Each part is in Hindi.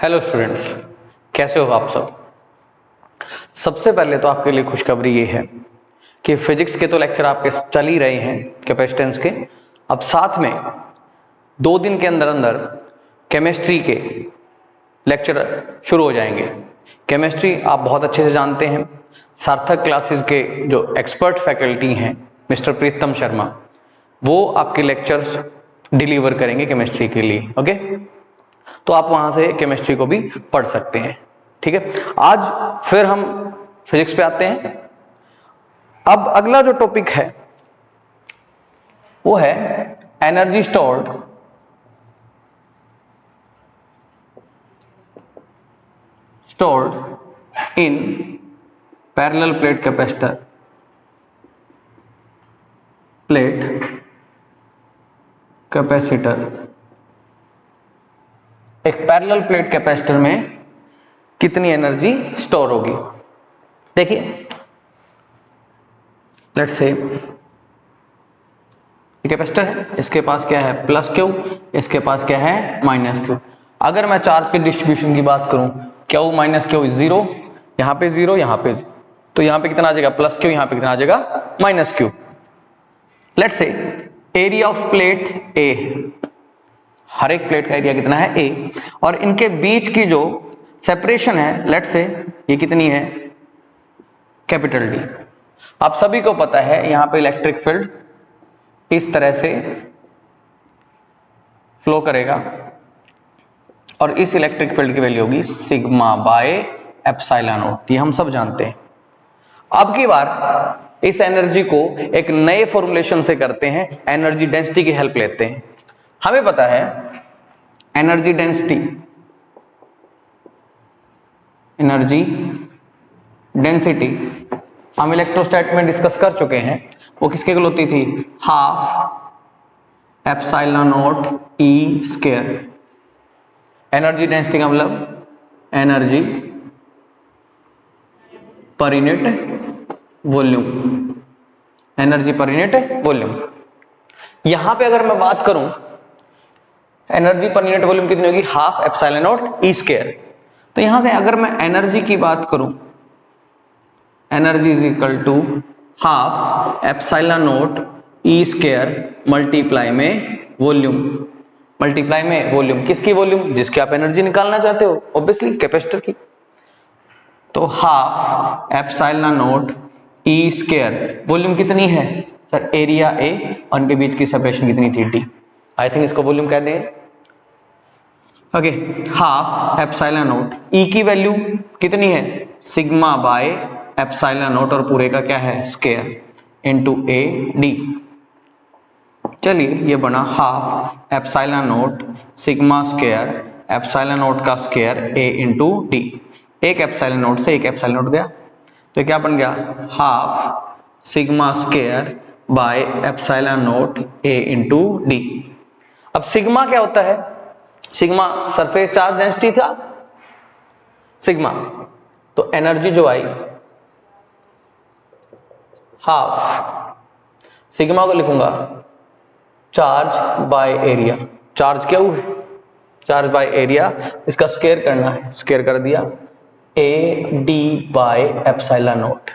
हेलो स्टूडेंट्स, कैसे हो आप सब। सबसे पहले तो आपके लिए खुशखबरी ये है कि फिजिक्स के तो लेक्चर आपके चल ही रहे हैं कैपेसिटेंस के। अब साथ में 2 दिन के अंदर अंदर केमिस्ट्री के लेक्चर शुरू हो जाएंगे। केमिस्ट्री आप बहुत अच्छे से जानते हैं। सार्थक क्लासेस के जो एक्सपर्ट फैकल्टी हैं मिस्टर प्रीतम शर्मा, वो आपके लेक्चर्स डिलीवर करेंगे केमिस्ट्री के लिए। ओके, तो आप वहां से केमिस्ट्री को भी पढ़ सकते हैं। ठीक है, आज फिर हम फिजिक्स पे आते हैं। अब अगला जो टॉपिक है वो है energy stored in parallel plate capacitor. एक पैरेलल प्लेट कैपेसिटर में कितनी एनर्जी स्टोर होगी। देखिए, लेट्स से कैपेसिटर है, इसके पास क्या है प्लस क्यू, इसके पास क्या है माइनस क्यू। अगर मैं चार्ज के डिस्ट्रीब्यूशन की बात करूं, क्यू माइनस क्यू जीरो, यहां पे जीरो, यहां पे, तो यहां पे कितना आ जाएगा प्लस क्यू, यहां पे कितना आ जाएगा minus Q. Let's say area of plate A, हर एक प्लेट का एरिया कितना है ए, और इनके बीच की जो सेपरेशन है लेट्स से ये कितनी है कैपिटल डी। आप सभी को पता है यहां पे इलेक्ट्रिक फील्ड इस तरह से फ्लो करेगा और इस इलेक्ट्रिक फील्ड की वैल्यू होगी सिग्मा बाय एप्सिलॉन नॉट, ये हम सब जानते हैं। अब की बार इस एनर्जी को एक नए फॉर्मूलेशन से करते हैं, एनर्जी डेंसिटी की हेल्प लेते हैं। हमें पता है एनर्जी डेंसिटी हम इलेक्ट्रोस्टैट में डिस्कस कर चुके हैं। वो किसके इक्वल होती थी, half epsilon naught E square. Energy density का मतलब energy per unit volume, energy per unit volume. यहां पे अगर मैं बात करूं एनर्जी पर यूनिट वॉल्यूम कितनी होगी, half epsilon naught E square. तो यहां से अगर मैं एनर्जी की बात करूं, energy is equal to half epsilon naught E square multiply में वॉल्यूम, किसकी वॉल्यूम, जिसकी आप एनर्जी निकालना चाहते हो, ऑब्वियसली कैपेसिटर की। तो half epsilon naught E square, volume कितनी है सर एरिया ए, और इनके बीच की सेपरेशन कितनी थी डी। आई थिंक इसको वॉल्यूम कह दें। ओके, हाफ एप्सिलॉन नॉट ई की वैल्यू कितनी है सिग्मा बाय एप्सिलॉन नॉट, और पूरे का क्या है स्क्वायर इनटू ए डी। चलिए ये बना half epsilon naught sigma square epsilon not का स्क्वायर ए इंटू डी। एक एप्सिलॉन नॉट से एक एप्सिलॉन नॉट गया, तो क्या बन गया half sigma square by epsilon naught A into D. अब सिग्मा क्या होता है, सिग्मा सरफेस चार्ज डेंसिटी था सिग्मा, तो एनर्जी जो आई हाफ, सिग्मा को लिखूंगा चार्ज बाय एरिया, चार्ज क्या हुआ चार्ज बाय एरिया, इसका स्क्वायर करना है, स्क्वायर कर दिया A D bye epsilon not.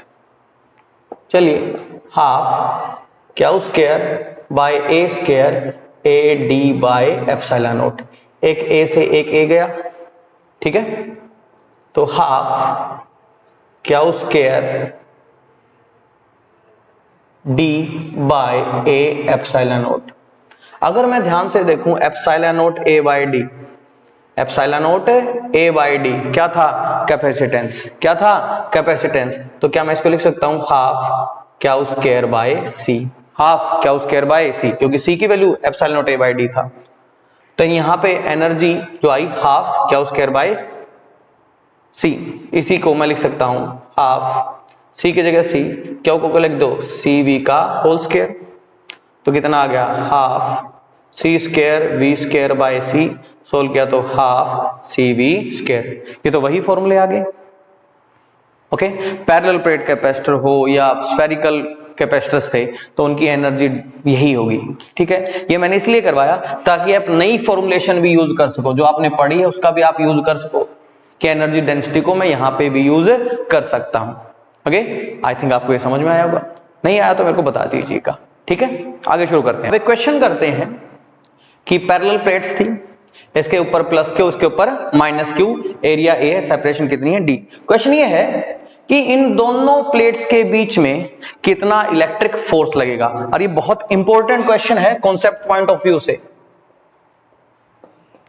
चलिए half Q square bye A square A D bye epsilon not, एक ए से एक ए गया, ठीक है, तो half Q square D by A epsilon naught. अगर मैं ध्यान से देखूं epsilon naught A by D, epsilon naught A by D क्या था कैपेसिटेंस, क्या था कैपेसिटेंस, तो क्या मैं इसको लिख सकता हूं half Q square by C, half Q square by C, क्योंकि सी की value epsilon naught A by D था। तो यहां पे एनर्जी जो आई half Q square by C, इसी को मैं लिख सकता हूं हाफ सी की जगह सी, क्यू को लिख दो सी वी का होल स्क्वायर, तो कितना आ गया half C square V square by C, solve किया तो हाफ सी वी स्क्वायर। ये तो वही फॉर्मूले आ गए। ओके, पैरेलल प्लेट कैपेसिटर हो या स्फेरिकल कैपेसिटर्स थे तो उनकी एनर्जी यही होगी। ठीक है, ये मैंने इसलिए करवाया ताकि आप नई फॉर्मुलेशन भी यूज कर सको, जो आपने पढ़ी है उसका भी आप यूज कर सको कि एनर्जी डेंसिटी को मैं यहां पे भी यूज कर सकता हूं। ओके, आई थिंक आपको ये समझ में आया होगा, नहीं आया तो मेरे को बता दीजिएगा। ठीक है, आगे शुरू करते हैं। अब एक क्वेश्चन करते हैं कि पैरेलल प्लेट्स थी, इसके ऊपर प्लस क्यू, उसके ऊपर माइनस क्यू, एरिया ए है, सेपरेशन कितनी है डी। क्वेश्चन ये है कि इन दोनों प्लेट्स के बीच में कितना इलेक्ट्रिक फोर्स लगेगा, और ये बहुत इंपॉर्टेंट क्वेश्चन है कॉन्सेप्ट पॉइंट ऑफ व्यू से।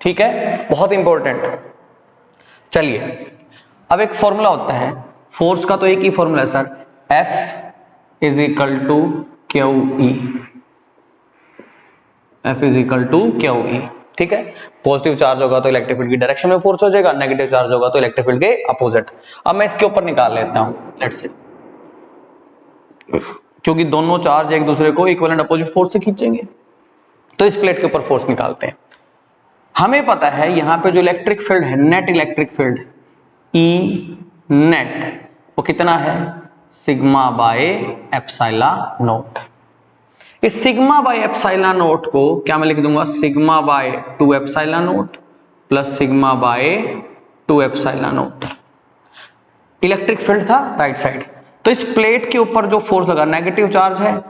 ठीक है, बहुत इंपॉर्टेंट। चलिए, अब एक फॉर्मूला होता है फोर्स का, तो एक ही फॉर्मूला है sir, F is equal to Q E, F is equal to Q E. ठीक है, पॉजिटिव चार्ज होगा तो इलेक्ट्रिक फील्ड की डायरेक्शन में फोर्स हो जाएगा, नेगेटिव चार्ज होगा तो इलेक्ट्रिक फील्ड के अपोजिट। अब मैं इसके ऊपर निकाल लेता हूं, लेट्स से, क्योंकि दोनों चार्ज एक दूसरे को इक्विवेलेंट अपोजिट फोर्स से खींचेंगे, तो इस प्लेट के ऊपर फोर्स निकालते हैं। हमें पता है यहां पे जो इलेक्ट्रिक फील्ड है, net electric field E net, वो कितना है, सिग्मा बाय एप्सिलॉन नॉट। इस सिग्मा बाय एप्सिलॉन नॉट को क्या मैं लिख दूंगा, sigma by 2 epsilon not plus sigma by 2 epsilon not. Electric field था राइट साइड, तो इस प्लेट के ऊपर जो फोर्स लगा, नेगेटिव चार्ज है,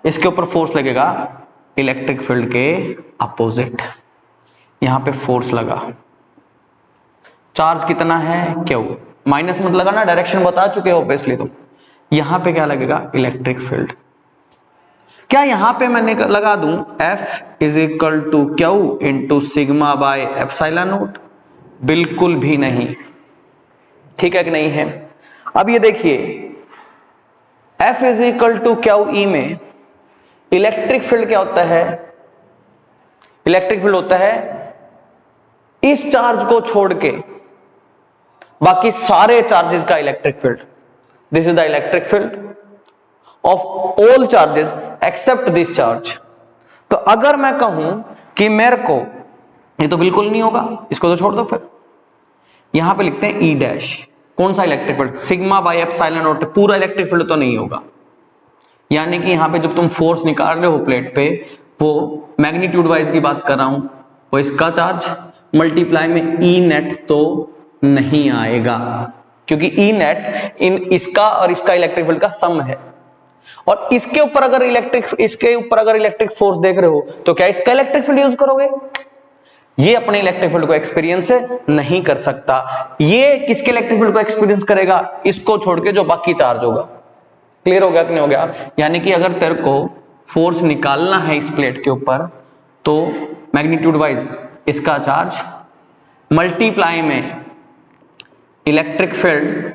इसके ऊपर फोर्स लगेगा इलेक्ट्रिक फील्ड के अपोजिट। यहां पे फोर्स लगा, चार्ज कितना है क्यू, माइनस मत लगाना, डायरेक्शन बता चुके हो ऑब्वियसली तुम। यहां पे क्या लगेगा, इलेक्ट्रिक फील्ड। क्या यहां पे मैंने लगा दूं F is equal to Q into sigma by epsilon naught, बिल्कुल भी नहीं। ठीक है कि नहीं है। अब ये देखिए, F is equal to Q E में इलेक्ट्रिक फील्ड क्या होता है, इलेक्ट्रिक फील्ड होता है इस चार्ज को छोड़ के बाकी सारे चार्जेस का electric field. This is the electric field of all charges except this charge. तो अगर मैं कहूं कि मेरे को, ये तो बिल्कुल नहीं होगा, इसको तो छोड़ दो, फिर यहां पे लिखते हैं ई डैश, कौन सा electric field, sigma by epsilon not, पूरा इलेक्ट्रिक फील्ड तो नहीं होगा। यानी कि यहां पे जब तुम फोर्स निकाल रहे हो प्लेट पे, वो मैग्नीट्यूड वाइज की बात कर रहा हूं, वो इसका चार्ज मल्टीप्लाई में ई नेट तो नहीं आएगा, क्योंकि ई नेट इन इसका और इसका इलेक्ट्रिक फील्ड का सम है। और इसके ऊपर अगर इलेक्ट्रिक फोर्स देख रहे हो तो क्या इसका इलेक्ट्रिक फील्ड यूज करोगे, ये अपने इलेक्ट्रिक फील्ड को एक्सपीरियंस नहीं कर सकता। ये किसके इलेक्ट्रिक फील्ड को एक्सपीरियंस करेगा, इसको छोड़ के जो बाकी चार्ज होगा। क्लियर हो गया कि नहीं हो गया। यानी कि अगर तेरे को फोर्स निकालना है इस प्लेट के ऊपर, तो मैग्नीट्यूड वाइज इसका चार्ज मल्टीप्लाई में इलेक्ट्रिक फील्ड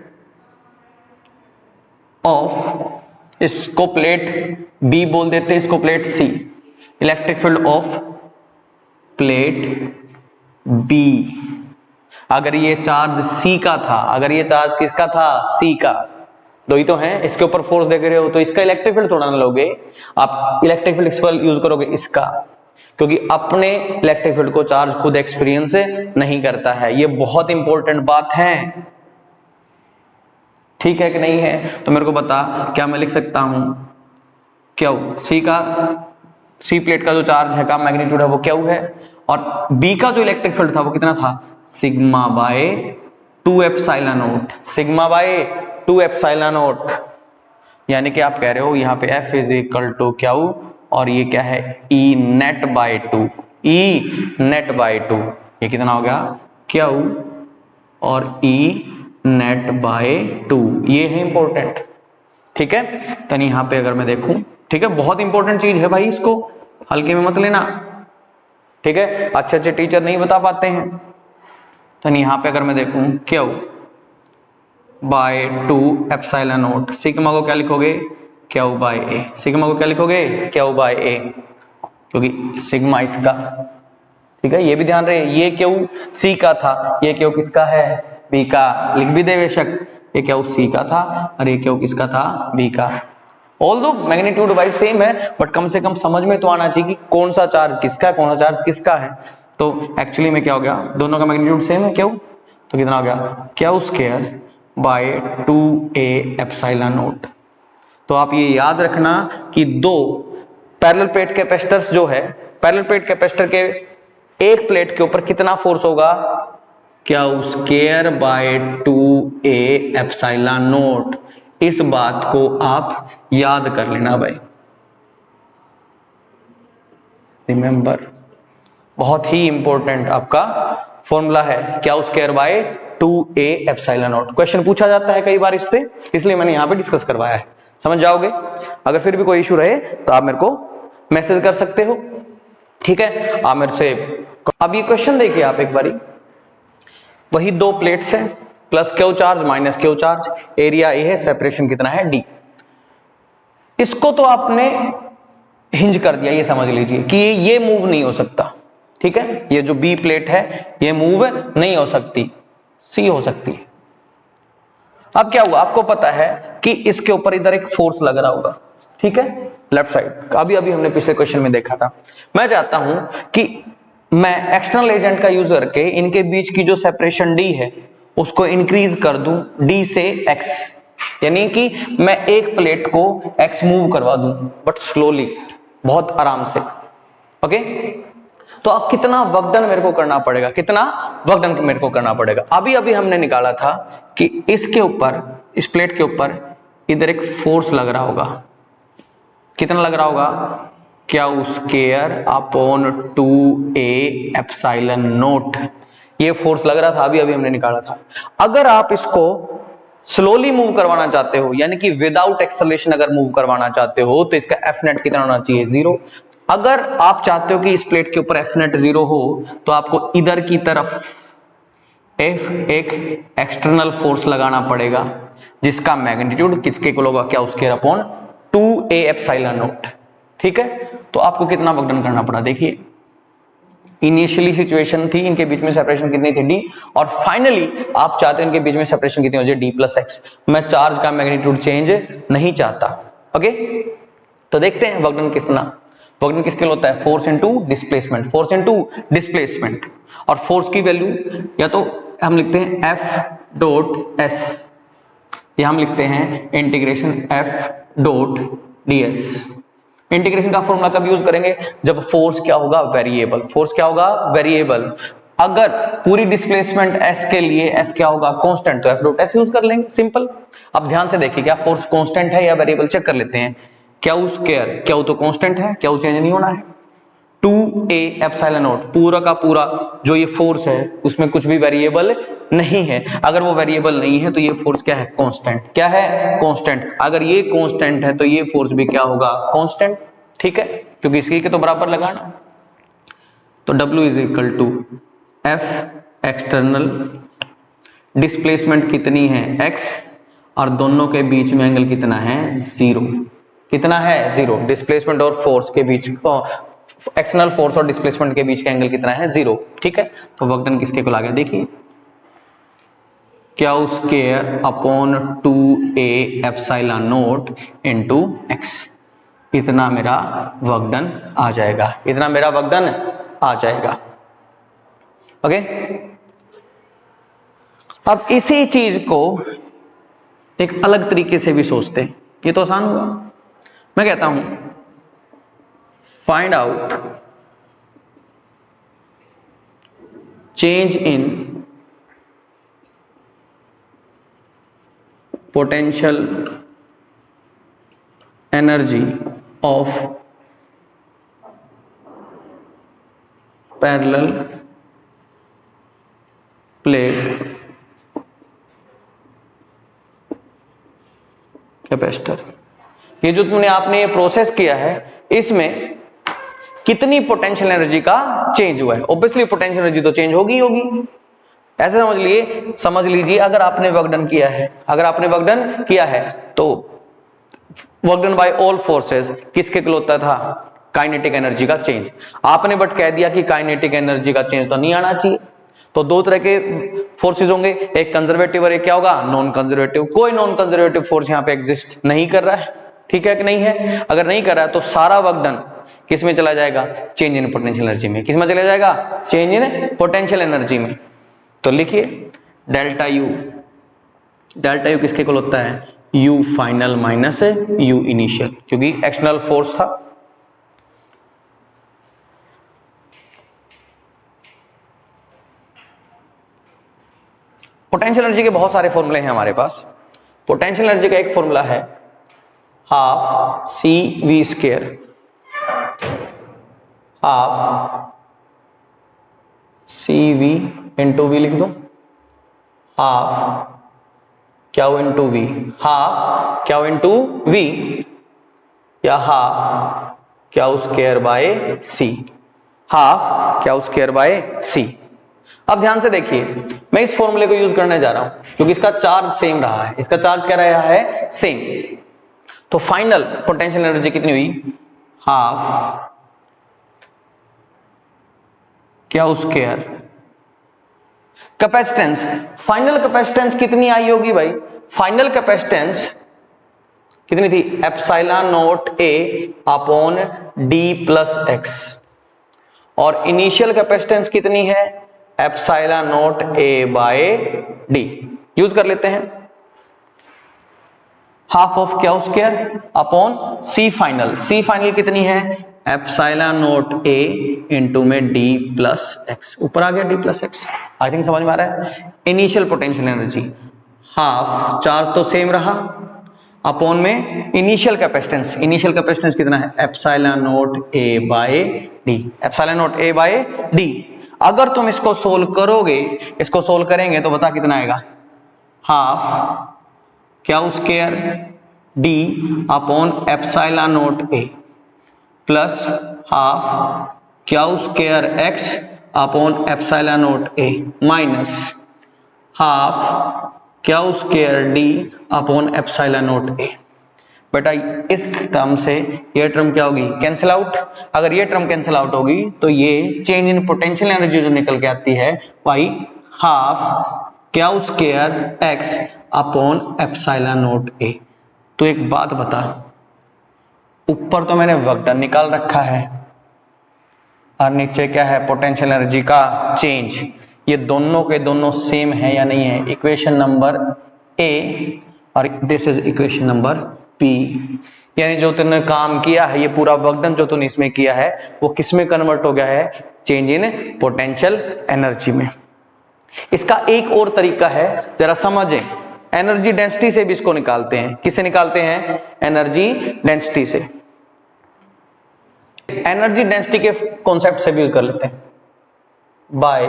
ऑफ, इसको प्लेट बी बोल देते हैं, इसको plate C, electric field of plate B. अगर ये चार्ज सी का था, अगर ये चार्ज किसका था, सी का, दो ही तो हैं, इसके ऊपर फोर्स देख रहे हो तो इसका इलेक्ट्रिक फील्ड थोड़ा ना लोगे आप, इलेक्ट्रिक फील्ड इसका यूज करोगे इसका, क्योंकि अपने इलेक्ट्रिक फील्ड को चार्ज खुद एक्सपीरियंस नहीं करता है। ये बहुत इंपॉर्टेंट बात है। ठीक है कि नहीं है। तो मेरे को बता, क्या मैं लिख सकता हूं क्यू, सी का, सी प्लेट का जो चार्ज है का मैग्नीट्यूड है वो क्यू है, और बी का जो इलेक्ट्रिक फील्ड था वो कितना था, sigma by 2 epsilon naught, sigma by 2 epsilon naught. यानी कि आप कह रहे हो यहाँ पे F is equal to Q, और ये क्या है, E net by 2, E net by 2, ये कितना हो गया, क्यू और E नेट बाय 2, ये है इंपॉर्टेंट। ठीक है, तो यहां पे अगर मैं देखूं, ठीक है, बहुत इंपॉर्टेंट चीज है भाई, इसको हल्के में मत लेना। ठीक है, अच्छे अच्छे टीचर नहीं बता पाते हैं। तो यहां पे अगर मैं देखूं Q by 2 epsilon naught, sigma को क्या लिखोगे, क्यू बाय ए, सिग्मा को क्या लिखोगे, क्यू बाय ए, क्योंकि सिग्मा इसका, ठीक है, ये भी ध्यान रहे, ये क्यू सी का था, ये क्यू किसका है, बी का, लिख भी दे बेशक, ये क्यू सी का था और ये क्यू किसका था, बी का। ऑल्दो मैग्नीट्यूड वाइज सेम है, बट कम से कम समझ में तो आना चाहिए कि कौन सा चार्ज किसका है, कौन सा चार्ज किसका है। तो एक्चुअली में क्या हो गया, दोनों का मैग्नीट्यूड सेम है क्यू, तो कितना हो गया, Q square bye 2a epsilon not. तो आप ये याद रखना कि दो पैरेलल प्लेट कैपेसिटर्स जो है, पैरेलल प्लेट कैपेसिटर के एक प्लेट के ऊपर कितना फोर्स होगा, Q square bye 2a epsilon note. इस बात को आप याद कर लेना भाई, रिमेंबर, बहुत ही इंपॉर्टेंट आपका फॉर्मूला है, Q square bye 2a epsilon note. Question पूछा जाता है कई बार इस पे, इसलिए मैंने यहां पे डिस्कस करवाया है, समझ जाओगे। अगर फिर भी कोई इशू रहे तो आप मेरे को मैसेज कर सकते हो, ठीक है। आप मेरे से अब ये क्वेश्चन देखिए आप एक बारी, वही दो प्लेट्स हैं, plus Q charge minus Q charge, area A है, सेपरेशन कितना है डी। इसको तो आपने हिंज कर दिया, ये समझ लीजिए कि ये मूव नहीं हो सकता, ठीक है। ये जो बी प्लेट है ये मूव नहीं हो सकती, सी हो सकती है। अब क्या हुआ, आपको पता है कि इसके ऊपर इधर एक फोर्स लग रहा होगा, ठीक है, लेफ्ट साइड, अभी अभी हमने पिछले क्वेश्चन में देखा था। मैं चाहता हूं कि मैं एक्सटर्नल एजेंट का यूज करके इनके बीच की जो सेपरेशन डी है उसको इंक्रीज कर दूं डी से एक्स, यानी कि मैं एक प्लेट को एक्स मूव करवा दूं, बट स्लोली, बहुत आराम से, ओके। तो अब कितना वर्क डन मेरे को करना पड़ेगा, कितना वर्क डन मेरे को करना पड़ेगा। अभी अभी हमने निकाला था कि इसके ऊपर, इस प्लेट के ऊपर इधर एक फोर्स लग रहा होगा, कितना लग रहा होगा, Q square upon 2a epsilon note. ये फोर्स लग रहा था, अभी अभी हमने निकाला था। अगर आप इसको स्लोली मूव करवाना चाहते हो, यानी कि विदाउट एक्सेलरेशन अगर मूव करवाना चाहते हो, तो इसका एफ नेट कितना होना चाहिए, 0। अगर आप चाहते हो कि इस प्लेट के ऊपर एफ नेट 0 हो, तो आपको इधर की तरफ एक एक्सटर्नल फोर्स लगाना पड़ेगा, जिसका मैग्नीट्यूड किसके इक्वल होगा, क्या उसके अपॉन 2a एप्सिलॉन नोट, ठीक है। तो आपको कितना वर्क डन करना पड़ा, देखिए इनिशियली सिचुएशन थी, इनके बीच में सेपरेशन कितनी थी, डी, और फाइनली आप चाहते हो इनके बीच में सेपरेशन कितनी हो जाए, डी प्लस एक्स। मैं चार्ज का मैग्नीट्यूड चेंज नहीं चाहता, ओके। तो देखते हैं वर्क डन कितना, वर्क डन किसके लिए होता है, force into displacement, force into displacement. और फोर्स की वैल्यू या तो हम लिखते हैं एफ डॉट एस, या हम लिखते हैं integration F dot DS. Integration का फॉर्मूला कब यूज करेंगे, जब फोर्स क्या होगा, वेरिएबल, फोर्स क्या होगा, वेरिएबल। अगर पूरी डिस्प्लेसमेंट एस के लिए एफ क्या होगा, कांस्टेंट, तो एफ डॉट एस यूज कर लेंगे, सिंपल। अब ध्यान से देखिए, क्या फोर्स कांस्टेंट है या वेरिएबल, चेक कर लेते हैं। क्यू स्क्वायर, क्यू तो कांस्टेंट है, क्यू चेंज नहीं होना है, 2a एप्सिलॉन नोट, पूरा का पूरा जो ये फोर्स है उसमें कुछ भी वेरिएबल नहीं है। अगर वो वेरिएबल नहीं है तो ये फोर्स क्या है, कांस्टेंट, क्या है, कांस्टेंट। अगर ये कांस्टेंट है तो ये फोर्स भी क्या होगा, कांस्टेंट, ठीक है, क्योंकि इसके के तो बराबर लगाना। तो W is equal to F external, displacement कितनी है, x, और दोनों के बीच में एंगल कितना है, 0, कितना है, 0। डिस्प्लेसमेंट और फोर्स के बीच, एक्सटर्नल फोर्स और डिस्प्लेसमेंट के बीच का एंगल कितना है, 0, ठीक है। तो वर्क डन किसके को आ गया, देखिए Q square upon 2a epsilon note into x, इतना मेरा वर्क डन आ जाएगा, इतना मेरा वर्क डन आ जाएगा, ओके। अब इसी चीज को एक अलग तरीके से भी सोचते हैं, ये तो आसान हुआ। मैं कहता हूं find out change in potential energy of parallel plate capacitor. ये जो तुमने आपने ये प्रोसेस किया है, इसमें कितनी पोटेंशियल एनर्जी का चेंज हुआ है। ऑब्वियसली पोटेंशियल एनर्जी तो चेंज होगी होगी, ऐसे समझ लीजिए अगर आपने वर्क डन किया है, अगर आपने वर्क डन किया है तो work done by all forces किसके लिए होता था, काइनेटिक एनर्जी का चेंज। आपने बट कह दिया कि काइनेटिक एनर्जी का चेंज तो नहीं आना चाहिए, तो दो तरह के फोर्सेस होंगे, एक कंजर्वेटिव और एक क्या होगा, नॉन कंजर्वेटिव। कोई नॉन कंजर्वेटिव फोर्स यहां पे एग्जिस्ट नहीं कर रहा है, ठीक है कि नहीं है। अगर नहीं कर रहा है तो सारा वर्क डन किस में चला जाएगा, चेंज इन पोटेंशियल एनर्जी में। किस में चला जाएगा, चेंज इन पोटेंशियल एनर्जी में। तो लिखिए डेल्टा यू, डेल्टा यू किसके इक्वल होता है, U final minus U initial, क्योंकि एक्सटर्नल फोर्स था। पोटेंशियल एनर्जी के बहुत सारे फॉर्मूले हैं हमारे पास। पोटेंशियल एनर्जी का एक फॉर्मूला है half C V square, half C V into V लिख दो, half Q into V, half Q into V या half Q square by C, half Q square by C. अब ध्यान से देखिए, मैं इस फॉर्मूले को यूज करने जा रहा हूं क्योंकि इसका चार्ज सेम रहा है, इसका चार्ज क्या रहा है, सेम। तो फाइनल पोटेंशियल एनर्जी कितनी हुई, half Q square, capacitance, final capacitance कितनी आई होगी भाई, फाइनल कैपेसिटेंस कितनी थी, epsilon naught A upon D plus X, और इनिशियल कैपेसिटेंस कितनी है, epsilon naught A by D. Use कर लेते हैं, half of Q square upon C final, C final कितनी है, एप्सिलॉन नॉट ए इंटू में डी प्लस एक्स, ऊपर आ गया D plus X. I think समझ में आ रहा है। Initial potential energy half, charge तो सेम रहा, अपॉन में इनिशियल कैपेसिटेंस, इनिशियल कैपेसिटेंस कितना है, epsilon naught A by D, epsilon naught A by D. अगर तुम इसको सोल्व करोगे, इसको सोल्व करेंगे तो बता कितना आएगा, half Q square D upon epsilon naught ए plus half Q square x upon epsilon naught ए minus half Q square D upon epsilon naught ए। बेटा इस टर्म से ये टर्म क्या होगी, कैंसिल आउट। अगर ये टर्म कैंसिल आउट होगी तो ये चेंज इन पोटेंशियल एनर्जी जो निकल के आती है वही half Q square x upon epsilon naught ए। तो एक बात बता, ऊपर तो मैंने वर्क डन निकाल रखा है और नीचे क्या है, पोटेंशियल एनर्जी का चेंज। ये दोनों के दोनों सेम है या नहीं है, इक्वेशन नंबर ए और this is equation number P. यानी जो तूने काम किया है, ये पूरा वर्क डन जो तूने इसमें किया है वो किस में कन्वर्ट हो गया है, चेंज इन पोटेंशियल एनर्जी में। इसका एक और तरीका है, जरा समझें, एनर्जी डेंसिटी से भी इसको निकालते हैं। किससे निकालते हैं, एनर्जी डेंसिटी से। एनर्जी डेंसिटी के कॉन्सेप्ट से भी कर लेते हैं, बाय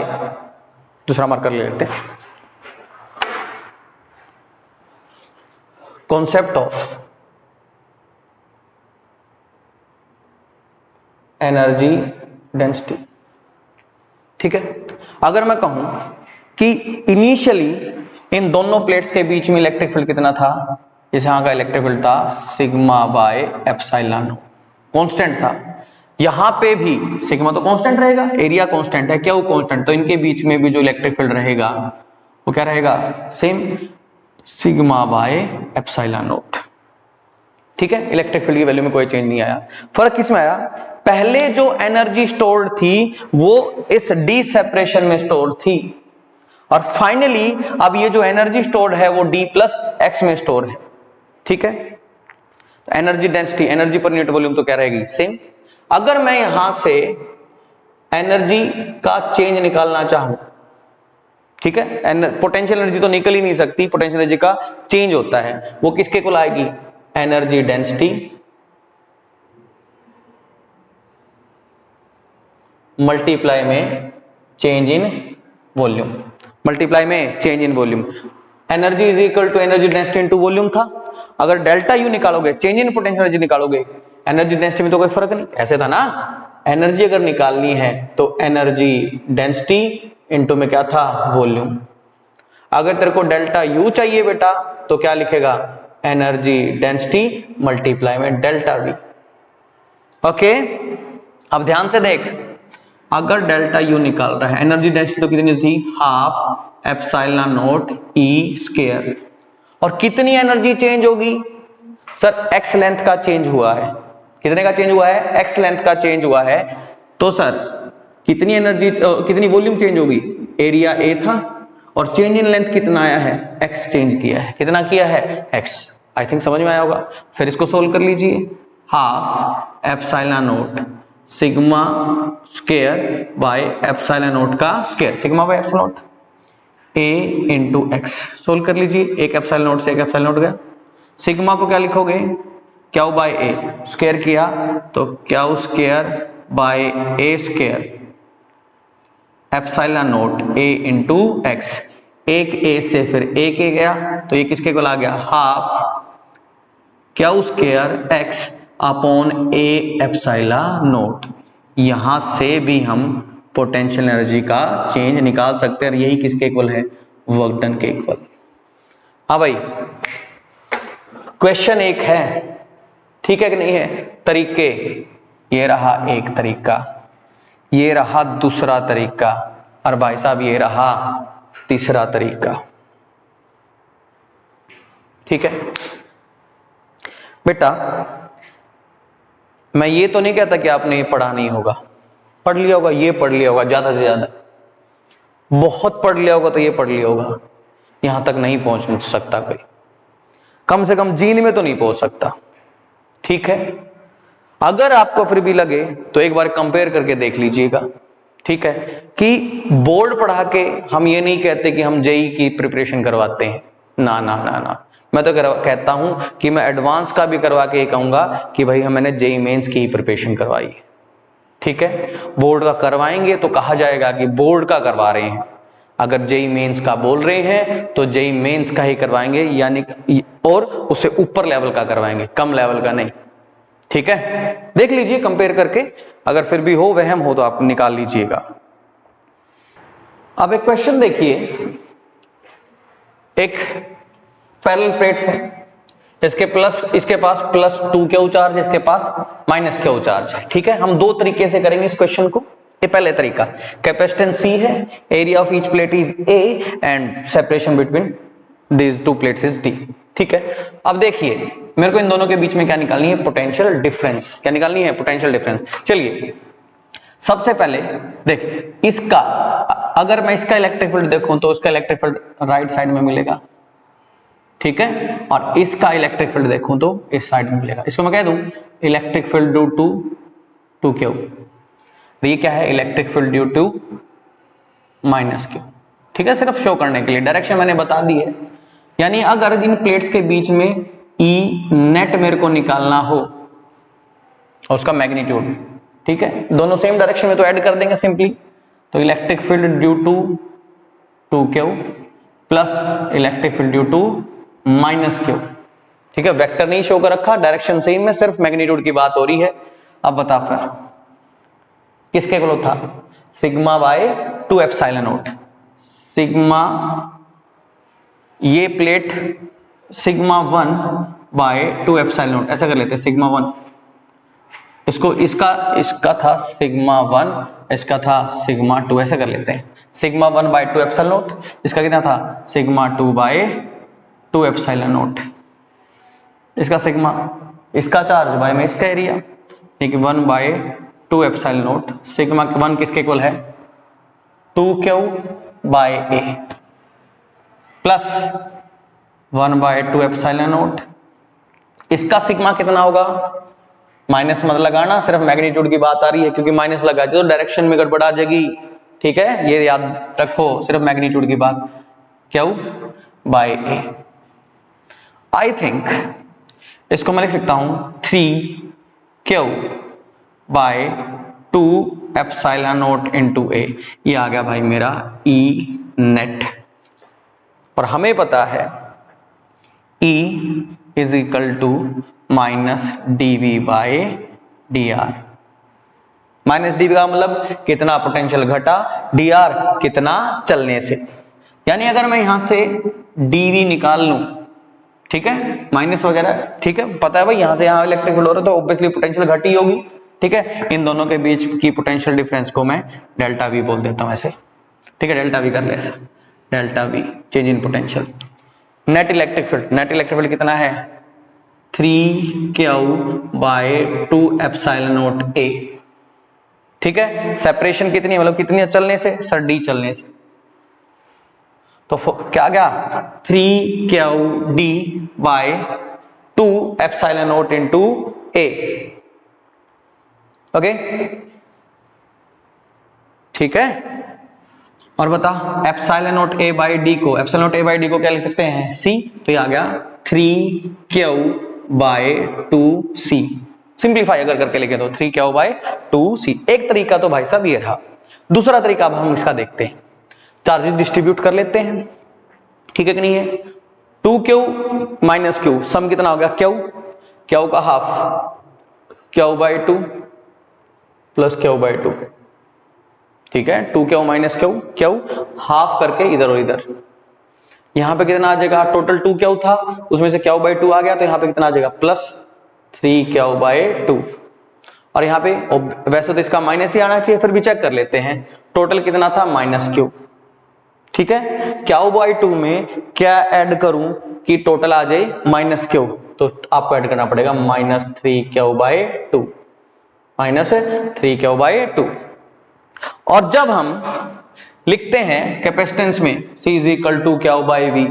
दूसरा मार्कर ले लेते हैं, कॉन्सेप्ट ऑफ एनर्जी डेंसिटी। ठीक है, अगर मैं कहूं कि इनिशियली इन दोनों प्लेट्स के बीच में इलेक्ट्रिक फील्ड कितना था, जैसे यहां का इलेक्ट्रिक फील्ड था सिग्मा बाय एप्सिलॉन, कांस्टेंट था। यहां पे भी सिग्मा तो कांस्टेंट रहेगा, एरिया कांस्टेंट है, क्यू कांस्टेंट, तो इनके बीच में भी जो इलेक्ट्रिक फील्ड रहेगा वो क्या रहेगा, same sigma by epsilon not. ठीक है, इलेक्ट्रिक फील्ड की वैल्यू में कोई चेंज नहीं आया। फर्क किसमें आया, पहले जो एनर्जी स्टोर्ड थी वो इस डी सेपरेशन में स्टोर थी, और फाइनली अब ये जो एनर्जी स्टोर्ड है वो डी प्लस एक्स में स्टोर है। ठीक है, तो energy density, energy per unit volume तो क्या रहेगी, सेम। अगर मैं यहां से एनर्जी का चेंज निकालना चाहूं, ठीक है, पोटेंशियल एनर्जी तो निकल ही नहीं सकती, पोटेंशियल एनर्जी का चेंज होता है, वो किसके को लाएगी, एनर्जी डेंसिटी मल्टीप्लाई में चेंज इन वॉल्यूम, मल्टीप्लाई में change in volume. Energy is equal to energy density into volume था। अगर डेल्टा यू निकालोगे, चेंज इन पोटेंशियल एनर्जी निकालोगे, एनर्जी डेंसिटी में तो कोई फर्क नहीं, ऐसे था ना। एनर्जी अगर निकालनी है तो एनर्जी डेंसिटी इनटू में क्या था, वॉल्यूम। अगर तेरे को डेल्टा यू चाहिए बेटा तो क्या लिखेगा, एनर्जी डेंसिटी मल्टीप्लाई में डेल्टा वी। ओके, अब ध्यान से देख, अगर डेल्टा यू निकाल रहा है, एनर्जी डेंसिटी तो कितनी थी, half epsilon naught E square, और कितनी एनर्जी चेंज होगी, सर एक्स लेंथ का चेंज हुआ है। कितने का चेंज हुआ है, एक्स लेंथ का चेंज हुआ है, तो सर कितनी एनर्जी, कितनी वॉल्यूम चेंज होगी, एरिया ए था और चेंज इन लेंथ कितना आया है, एक्स चेंज किया है। कितना किया है, एक्स। आई थिंक समझ में आया होगा। फिर इसको सोल्व कर लीजिए, half epsilon naught sigma square by epsilon naught का square, sigma by epsilon naught a into X. Solve कर लीजिए, एक एप्सिलॉन नोट से एक एप्सिलॉन नोट गया। सिग्मा को क्या लिखोगे, क्यू बाय ए, स्क्वायर किया तो Q square bye A square epsilon naught a into x. एक a से फिर एक a गया तो ये किसके को आ गया, half Q square x upon A epsilon note. यहां से भी हम पोटेंशियल एनर्जी का चेंज निकाल सकते हैं, और यही किसके इक्वल है, वर्क डन के इक्वल। हाँ भाई, क्वेश्चन एक है, ठीक है कि नहीं है। तरीके, ये रहा एक तरीका, ये रहा दूसरा तरीका, और भाई साहब ये रहा तीसरा तरीका। ठीक है बेटा, मैं ये तो नहीं कहता कि आपने ये पढ़ा नहीं होगा, पढ़ लिया होगा, ये पढ़ लिया होगा ज्यादा से ज्यादा, बहुत पढ़ लिया होगा तो ये पढ़ लिया होगा। यहां तक नहीं पहुंच सकता कोई, कम से कम जीन में तो नहीं पहुंच सकता। ठीक है, अगर आपको फिर भी लगे तो एक बार कंपेयर करके देख लीजिएगा। ठीक है, कि बोर्ड पढ़ा के हम ये नहीं कहते कि हम जेई की प्रिपरेशन करवाते हैं, ना ना ना ना। मैं तो कहता हूं कि मैं एडवांस का भी करवा के कहूंगा कि भाई मैंने जेई मेंस की ही प्रिपरेशन करवाई है। ठीक है, बोर्ड का करवाएंगे तो कहा जाएगा कि बोर्ड का करवा रहे हैं, अगर जेई मेंस का बोल रहे हैं तो जेई मेंस का ही करवाएंगे, यानी और उससे ऊपर लेवल का करवाएंगे, कम लेवल का नहीं। ठीक है, देख लीजिए कंपेयर करके, अगर फिर भी हो वहम हो तो आप निकाल लीजिएगा। अब एक क्वेश्चन देखिए, एक पैरेलल प्लेट्स है, इसके पास +2 क्यू चार्ज, इसके पास -क्यू चार्ज है। ठीक है, हम दो तरीके से करेंगे इस क्वेश्चन को। ये पहले तरीका, कैपेसिटेंस C है, area of each plate is A and separation between these two plates is D। ठीक है, अब देखिए मेरे को इन दोनों के बीच में क्या निकालनी है, पोटेंशियल डिफरेंस। क्या निकालनी है, पोटेंशियल डिफरेंस। चलिए सबसे पहले देख, इसका अगर मैं इसका इलेक्ट्रिक फील्ड देखूं तो इसका इलेक्ट्रिक फील्ड राइट साइड में मिलेगा। ठीक है, और इसका इलेक्ट्रिक फील्ड देखूं तो इस साइड में मिलेगा। इसको मैं कह दूं electric field due to 2Q, ये क्या है, electric field due to -Q। ठीक है, सिर्फ शो करने के लिए, डायरेक्शन मैंने बता दी है। यानी अगर इन प्लेट्स के बीच में E नेट मेरे को निकालना हो और उसका मैग्नीट्यूड, ठीक है, दोनों सेम डायरेक्शन में तो ऐड कर देंगे सिंपली, तो electric field due to 2Q plus electric field due to -Q। ठीक है, वेक्टर नहीं शो कर रखा, डायरेक्शन सेम है, सिर्फ मैग्नीट्यूड की बात हो रही है। अब बता फिर किसके इक्वल था, sigma by 2 epsilon naught. Sigma, ये plate sigma 1 by 2 epsilon naught, ऐसा कर लेते हैं, सिग्मा 1 इसको, इसका था सिग्मा 1, इसका था सिग्मा 2, ऐसे कर लेते हैं, सिग्मा 1 बाय 2 एप्सिलॉन नोट, इसका कितना था सिग्मा 2 बाय 2 एप्सिलॉन नोट। इसका सिग्मा, इसका चार्ज बाय में इसका एरिया, ठीक है, 1 बाय 2 एप्सिलॉन नोट। सिग्मा 1 किसके इक्वल है, 2Q by A plus 1 by 2 epsilon naught. इसका सिग्मा कितना होगा, माइनस मत लगाना, सिर्फ मैग्नीट्यूड की बात आ रही है, क्योंकि माइनस लगा तो डायरेक्शन में गड़बड़ आ जाएगी। ठीक है, ये याद रखो, सिर्फ मैग्नीट्यूड की बात, Q by A। I think इसको मैं लिख सकता हूं 3Q by 2 epsilon naught into A। ये आ गया भाई मेरा E नेट, और हमें पता है E is equal to -dV by dr। -dV का मतलब कितना पोटेंशियल घटा, dr कितना चलने से। यानी अगर मैं यहां से dV निकाल लूं, ठीक है, माइनस वगैरह, ठीक है, पता है भाई यहां से यहां इलेक्ट्रिक फील्ड हो रहा है तो ऑब्वियसली पोटेंशियल घटी होगी। ठीक है, इन दोनों के बीच की पोटेंशियल डिफरेंस को मैं डेल्टा V बोल देता हूं ऐसे। ठीक है, डेल्टा V कर ले ऐसा, delta V change in potential. Net electric field कितना है, 3Q by 2 epsilon naught A। ठीक है, सेपरेशन कितनी है, मतलब कितनी चलने से, सर D चलने से, तो क्या गया 3QD by epsilon naught into A. Okay ठीक है। और बता epsilon naught A by D को, epsilon naught A by D को क्या लिख सकते हैं सी, तो ये आ गया 3q/2c। सिंप्लीफाई अगर करके लिखे तो 3q/2c। एक तरीका तो भाई साहब ये रहा। दूसरा तरीका अब हम इसका देखते हैं, चार्जेस डिस्ट्रीब्यूट कर लेते हैं, ठीक है कि नहीं है। 2q माइनस q, सम कितना हो गया q का हाफ q/2 प्लस q/2, ठीक है। 2q माइनस q हाफ करके इधर और इधर, यहां पे कितना आ जाएगा, टोटल 2q था उसमें से q/2 आ गया, तो यहां पे कितना आ जाएगा प्लस 3q/2। और यहां पे वैसे तो इसका माइनस ही आना चाहिए, फिर भी चेक कर लेते हैं, टोटल कितना था -q, ठीक है। q/2 में क्या ऐड करूं कि टोटल आ जाए -q, तो आपको ऐड करना पड़ेगा -3q/2, -3q/2। और जब हम लिखते हैं कैपेसिटेंस में C is equal to q/v,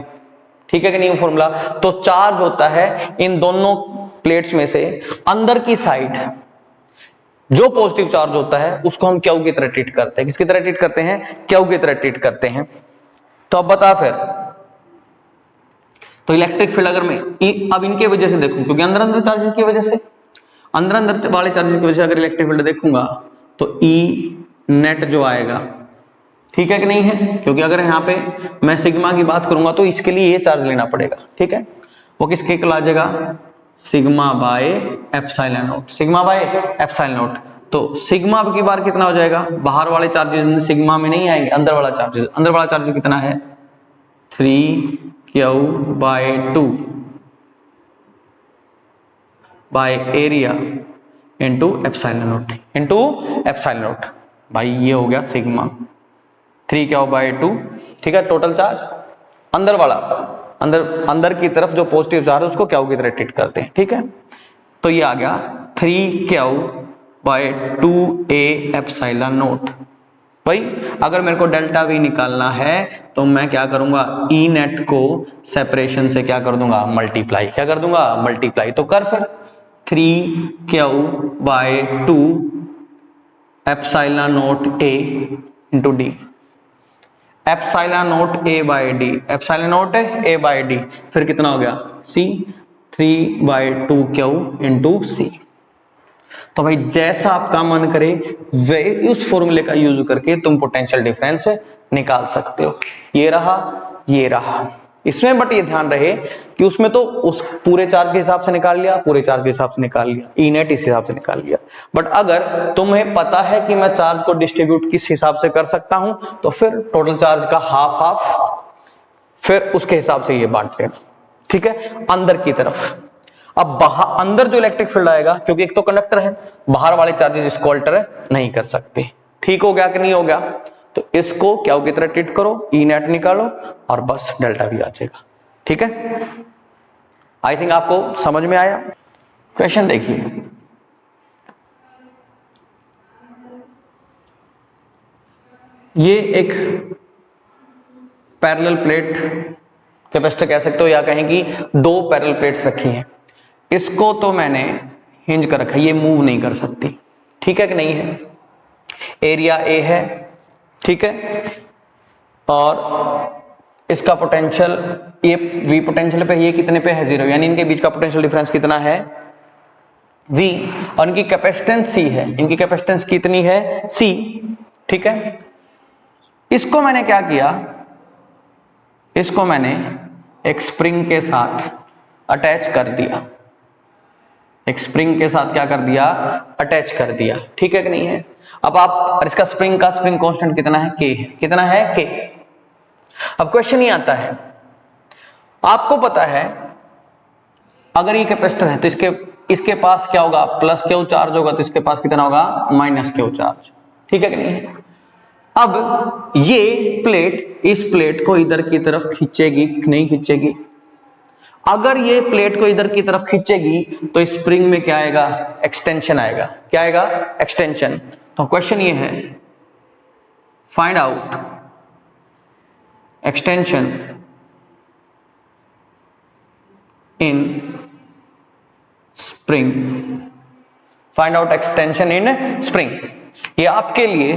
ठीक है कि नहीं फॉर्मूला, तो चार्ज होता है इन दोनों प्लेट्स में से अंदर की साइड जो पॉजिटिव चार्ज होता है उसको हम Q की तरह ट्रीट करते हैं। किसकी तरह ट्रीट करते हैं, Q की तरह ट्रीट करते हैं। तो अब बता फिर, तो इलेक्ट्रिक फील्ड अगर मैं अब इनके वजह से देखूं, क्योंकि अंदर अंदर चार्जेस की वजह से, अंदर वाले चार्जेस की वजह से अगर इलेक्ट्रिक फील्ड देखूंगा तो E नेट जो आएगा, ठीक है कि नहीं है, क्योंकि अगर यहाँ पे मैं सिग्मा की बात करूंगा तो इसके लिए ये चार्ज लेना पड़ेगा, ठीक है। वो किसके इक्वल आ जाएगा, sigma by epsilon naught, sigma by epsilon not. तो सिग्मा की बार कितना हो जाएगा, बाहर वाले चार्जेस सिग्मा में नहीं आएंगे, अंदर वाला चार्ज कितना है 3q/2 by area into epsilon not. भाई ये हो गया सिग्मा 3q/2, ठीक है। टोटल चार्ज अंदर वाला, अंदर की तरफ जो पॉजिटिव चार्ज है उसको Q की तरह ट्रीट करते हैं, ठीक है। तो ये आ गया 3q/2a एप्सिलॉन नॉट। भाई अगर मेरे को डेल्टा V निकालना है तो मैं क्या करूंगा, E नेट को सेपरेशन से क्या कर दूंगा, मल्टीप्लाई, क्या कर दूंगा, मल्टीप्लाई। तो कर फिर 3q/2 epsilon not a into D, epsilon not a by D, फिर कितना हो गया C 3/2q इंटू सी। तो भाई जैसा आपका मन करे वे उस फॉर्मूले का यूज करके तुम पोटेंशियल डिफरेंस निकाल सकते हो। ये रहा इसमें, बट ये ध्यान रहे कि उसमें तो उस पूरे चार्ज के हिसाब से निकाल लिया, ई नेट इस हिसाब से निकाल लिया। बट अगर तुम्हें पता है कि मैं चार्ज को डिस्ट्रीब्यूट किस हिसाब से कर सकता हूं, तो फिर टोटल चार्ज का हाफ फिर उसके हिसाब से ये बांट लेना, ठीक है, अंदर की तरफ। अब बाहर अंदर जो इलेक्ट्रिक फील्ड आएगा, क्योंकि एक तो कंडक्टर है, बाहर वाले चार्जेस इसको अल्टर नहीं कर सकते, ठीक हो गया कि नहीं हो गया। तो इसको क्या की तरह ट्रीट करो, ई नेट निकालो और बस डेल्टा भी आ जाएगा, ठीक है। आई थिंक आपको समझ में आया। क्वेश्चन देखिए, ये एक पैरेलल प्लेट कैपेसिटर कह सकते हो, या कहें कि दो पैरेलल प्लेट्स रखी हैं। इसको तो मैंने हिंज कर रखा है, ये मूव नहीं कर सकती, ठीक है कि नहीं है। एरिया ए है, ठीक है, और इसका पोटेंशियल ये V पोटेंशियल पे, ये कितने पे है 0, यानी इनके बीच का पोटेंशियल डिफरेंस कितना है V, और इनकी कैपेसिटेंस C है, इनकी कैपेसिटेंस कितनी है C, ठीक है। इसको मैंने क्या किया, इसको मैंने एक स्प्रिंग के साथ अटैच कर दिया, एक स्प्रिंग के साथ क्या कर दिया, अटैच कर दिया, ठीक है कि नहीं है। अब आप, और इसका स्प्रिंग कांस्टेंट कितना है, K है, कितना है K। अब क्वेश्चन ये आता है, आपको पता है अगर ये कैपेसिटर है तो इसके पास क्या होगा, प्लस Q चार्ज होगा, तो इसके पास कितना होगा, माइनस Q चार्ज, ठीक है कि नहीं है। अब ये प्लेट इस प्लेट को इधर की तरफ खींचेगी, नहीं खींचेगी। अगर ये प्लेट को इधर की तरफ खींचेगी तो स्प्रिंग में क्या आएगा, एक्सटेंशन आएगा, क्या आएगा, एक्सटेंशन। तो क्वेश्चन ये है, find out extension in spring, find out extension in spring. ये आपके लिए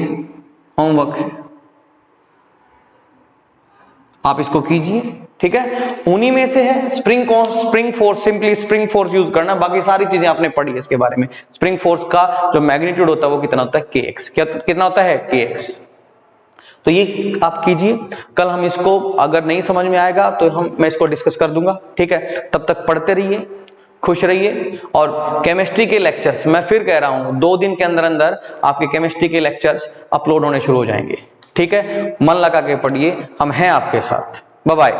होमवर्क है, आप इसको कीजिए, ठीक है। उन्हीं में से है spring force, simply spring force use करना, बाकी सारी चीजें आपने पढ़ी है इसके बारे में। स्प्रिंग फोर्स का जो मैग्नीट्यूड होता है वो कितना होता है, kx। कितना होता है, kx। तो ये आप कीजिए, कल हम इसको अगर नहीं समझ में आएगा तो मैं इसको डिस्कस कर दूंगा, ठीक है। तब तक पढ़ते रहिए, खुश रहिए। और केमिस्ट्री के लेक्चर्स मैं फिर कह रहा हूं 2 दिन के अंदर अंदर आपके केमिस्ट्री के लेक्चर्स अपलोड होने शुरू हो जाएंगे, ठीक है। मन लगा के पढ़िए, हम हैं आपके साथ। Bye bye.